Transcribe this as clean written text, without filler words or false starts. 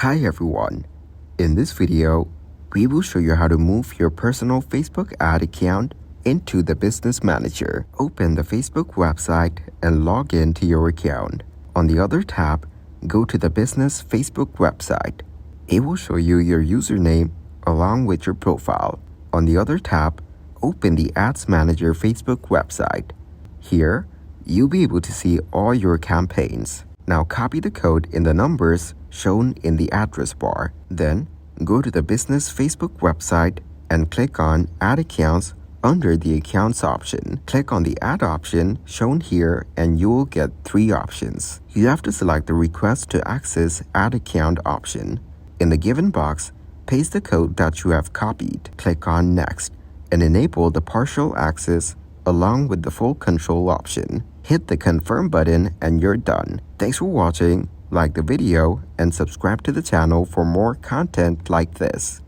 Hi everyone. In this video, we will show you how to move your personal Facebook ad account into the Business Manager. Open the Facebook website and log in to your account. On the other tab, go to the Business Facebook website. It will show you your username along with your profile. On the other tab, open the Ads Manager Facebook website. Here, you'll be able to see all your campaigns. Now copy the code in the numbers shown in the address bar. Then go to the Business Facebook website and click on Add Accounts under the Accounts option. Click on the Add option shown here and you will get 3 options. You have to select the Request to Access Add Account option. In the given box, paste the code that you have copied. Click on Next and enable the partial access along with the full control option. Hit the confirm button and you're done. Thanks for watching. Like the video and subscribe to the channel for more content like this.